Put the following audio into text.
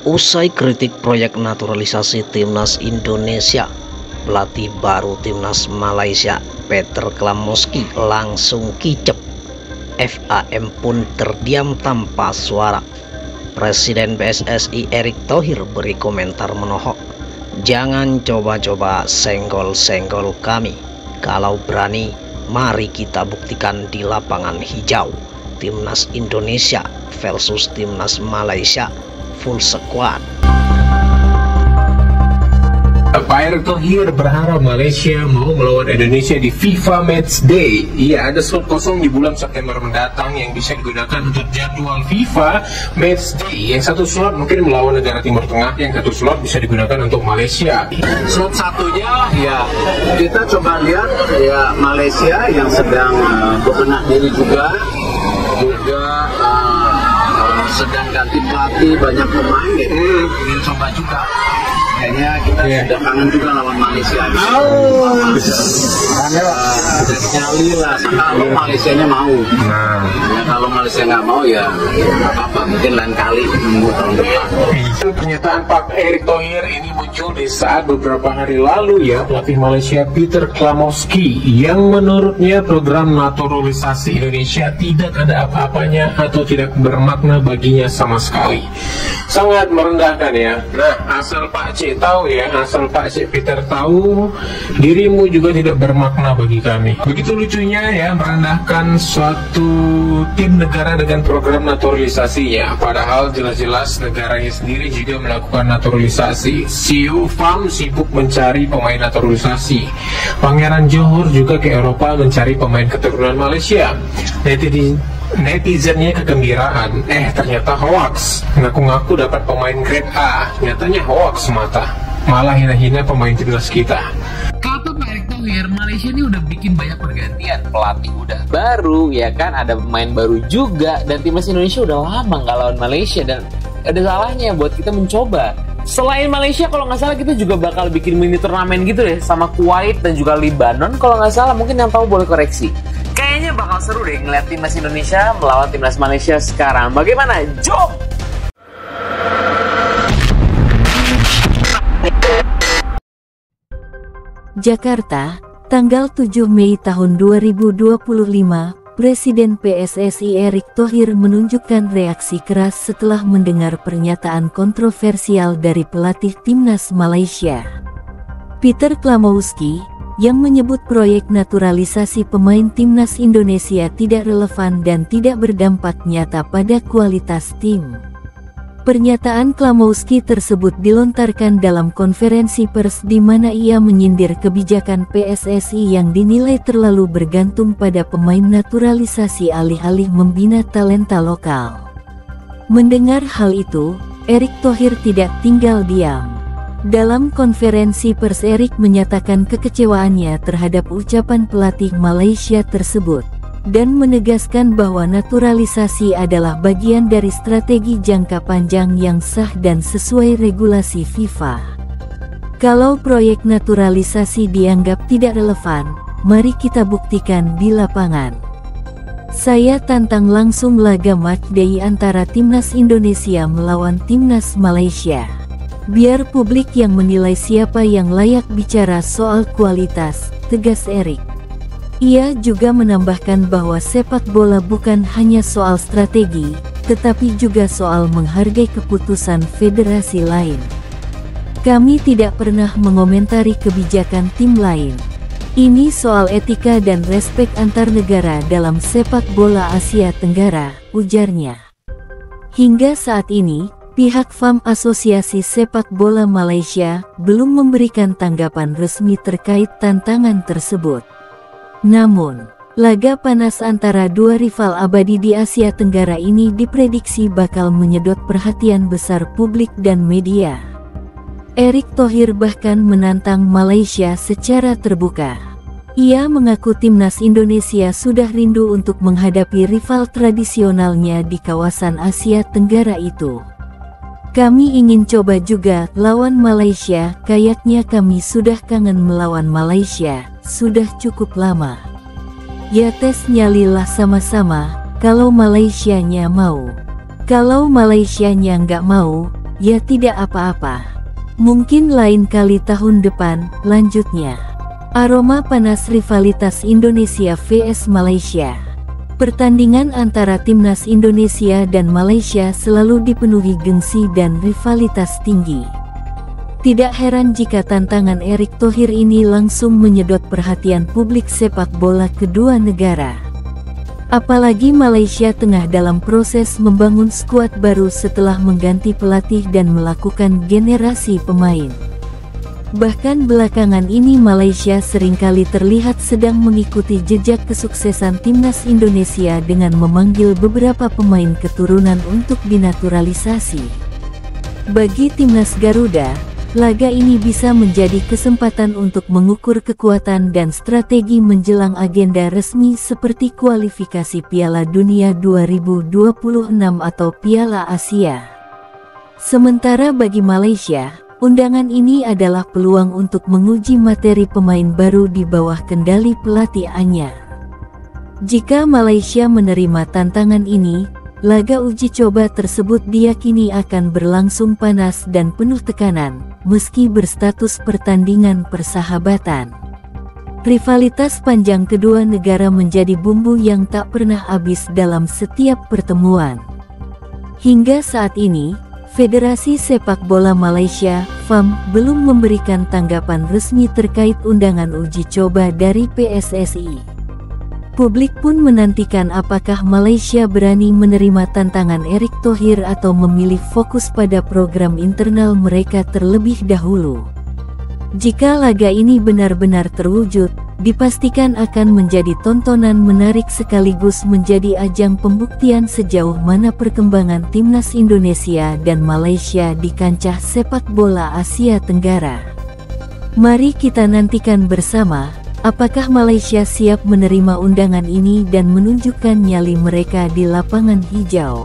Usai kritik proyek naturalisasi timnas Indonesia, pelatih baru timnas Malaysia Peter Klamoski langsung kicep. FAM pun terdiam tanpa suara. Presiden PSSI Erick Thohir beri komentar menohok, "Jangan coba-coba senggol-senggol kami. Kalau berani, mari kita buktikan di lapangan hijau. Timnas Indonesia versus timnas Malaysia, full squad." Pak Erick Thohir berharap Malaysia mau melawan Indonesia di FIFA Match Day. Iya, ada slot kosong di bulan September mendatang yang bisa digunakan untuk jadwal FIFA Match Day. Yang satu slot mungkin melawan negara Timur Tengah, yang satu slot bisa digunakan untuk Malaysia. Slot satunya ya kita coba lihat ya Malaysia yang sedang berbenah diri juga sedang ganti pelatih, banyak pemain ingin coba juga. Kayaknya kita sudah kangen juga lawan Malaysia. Nyali lah kalau Malaysianya mau. Ya, kalau Malaysia nggak mau ya nggak apa-apa, mungkin lain kali nunggu tahun depan. Pernyataan Pak Erick Thohir ini muncul di saat beberapa hari lalu ya pelatih Malaysia Peter Klamoski yang menurutnya program naturalisasi Indonesia tidak ada apa-apanya atau tidak bermakna baginya sama sekali. Sangat merendahkan ya. Nah, asal Pak C tahu ya, asal Pak C Peter tahu, dirimu juga tidak bermakna bagi kami. Begitu lucunya ya, merendahkan suatu tim negara dengan program naturalisasinya, padahal jelas-jelas negaranya sendiri juga melakukan naturalisasi. CEO FAM sibuk mencari pemain naturalisasi. Pangeran Johor juga ke Eropa mencari pemain keturunan Malaysia. Netizennya kegembiraan, ternyata hoax. Ngaku-ngaku dapat pemain grade A, nyatanya hoax semata. Malah hina-hina pemain timnas kita. Kata Pak Erick Thohir, Malaysia ini udah bikin banyak pergantian, pelatih udah baru, ya kan, ada pemain baru juga, dan timnas Indonesia udah lama nggak lawan Malaysia, dan ada salahnya buat kita mencoba. Selain Malaysia, kalau nggak salah kita juga bakal bikin mini turnamen gitu deh, sama Kuwait dan juga Lebanon, kalau nggak salah, mungkin yang tahu boleh koreksi. Kayaknya bakal seru deh ngeliat timnas Indonesia melawan timnas Malaysia sekarang. Bagaimana? Jom! Jakarta, tanggal 7 Mei tahun 2025, Presiden PSSI Erick Thohir menunjukkan reaksi keras setelah mendengar pernyataan kontroversial dari pelatih timnas Malaysia, Peter Klamoski, yang menyebut proyek naturalisasi pemain timnas Indonesia tidak relevan dan tidak berdampak nyata pada kualitas tim. Pernyataan Klamoski tersebut dilontarkan dalam konferensi pers di mana ia menyindir kebijakan PSSI yang dinilai terlalu bergantung pada pemain naturalisasi alih-alih membina talenta lokal. Mendengar hal itu, Erick Thohir tidak tinggal diam. Dalam konferensi pers, Erick menyatakan kekecewaannya terhadap ucapan pelatih Malaysia tersebut, dan menegaskan bahwa naturalisasi adalah bagian dari strategi jangka panjang yang sah dan sesuai regulasi FIFA. Kalau proyek naturalisasi dianggap tidak relevan, mari kita buktikan di lapangan. Saya tantang langsung laga matchday antara timnas Indonesia melawan timnas Malaysia. Biar publik yang menilai siapa yang layak bicara soal kualitas, tegas Erick. Ia juga menambahkan bahwa sepak bola bukan hanya soal strategi, tetapi juga soal menghargai keputusan federasi lain. Kami tidak pernah mengomentari kebijakan tim lain. Ini soal etika dan respek antar negara dalam sepak bola Asia Tenggara, ujarnya. Hingga saat ini, pihak FAM Asosiasi Sepak Bola Malaysia belum memberikan tanggapan resmi terkait tantangan tersebut. Namun, laga panas antara dua rival abadi di Asia Tenggara ini diprediksi bakal menyedot perhatian besar publik dan media. Erick Thohir bahkan menantang Malaysia secara terbuka. Ia mengaku timnas Indonesia sudah rindu untuk menghadapi rival tradisionalnya di kawasan Asia Tenggara itu. Kami ingin coba juga lawan Malaysia, kayaknya kami sudah kangen melawan Malaysia, sudah cukup lama. Ya tes nyalilah sama-sama, kalau Malaysianya mau. Kalau Malaysianya nggak mau, Ya tidak apa-apa. Mungkin lain kali tahun depan, lanjutnya. Aroma panas rivalitas Indonesia vs Malaysia. Pertandingan antara timnas Indonesia dan Malaysia selalu dipenuhi gengsi dan rivalitas tinggi. Tidak heran jika tantangan Erick Thohir ini langsung menyedot perhatian publik sepak bola kedua negara. Apalagi Malaysia tengah dalam proses membangun skuad baru setelah mengganti pelatih dan melakukan generasi pemain. Bahkan belakangan ini Malaysia seringkali terlihat sedang mengikuti jejak kesuksesan timnas Indonesia dengan memanggil beberapa pemain keturunan untuk dinaturalisasi. Bagi timnas Garuda, laga ini bisa menjadi kesempatan untuk mengukur kekuatan dan strategi menjelang agenda resmi seperti kualifikasi Piala Dunia 2026 atau Piala Asia. Sementara bagi Malaysia, undangan ini adalah peluang untuk menguji materi pemain baru di bawah kendali pelatih anyar. Jika Malaysia menerima tantangan ini, laga uji coba tersebut diyakini akan berlangsung panas dan penuh tekanan, meski berstatus pertandingan persahabatan. Rivalitas panjang kedua negara menjadi bumbu yang tak pernah habis dalam setiap pertemuan. Hingga saat ini, Federasi Sepak Bola Malaysia, FAM, belum memberikan tanggapan resmi terkait undangan uji coba dari PSSI. Publik pun menantikan apakah Malaysia berani menerima tantangan Erick Thohir atau memilih fokus pada program internal mereka terlebih dahulu. Jika laga ini benar-benar terwujud, dipastikan akan menjadi tontonan menarik sekaligus menjadi ajang pembuktian sejauh mana perkembangan timnas Indonesia dan Malaysia di kancah sepak bola Asia Tenggara. Mari kita nantikan bersama. Apakah Malaysia siap menerima undangan ini dan menunjukkan nyali mereka di lapangan hijau?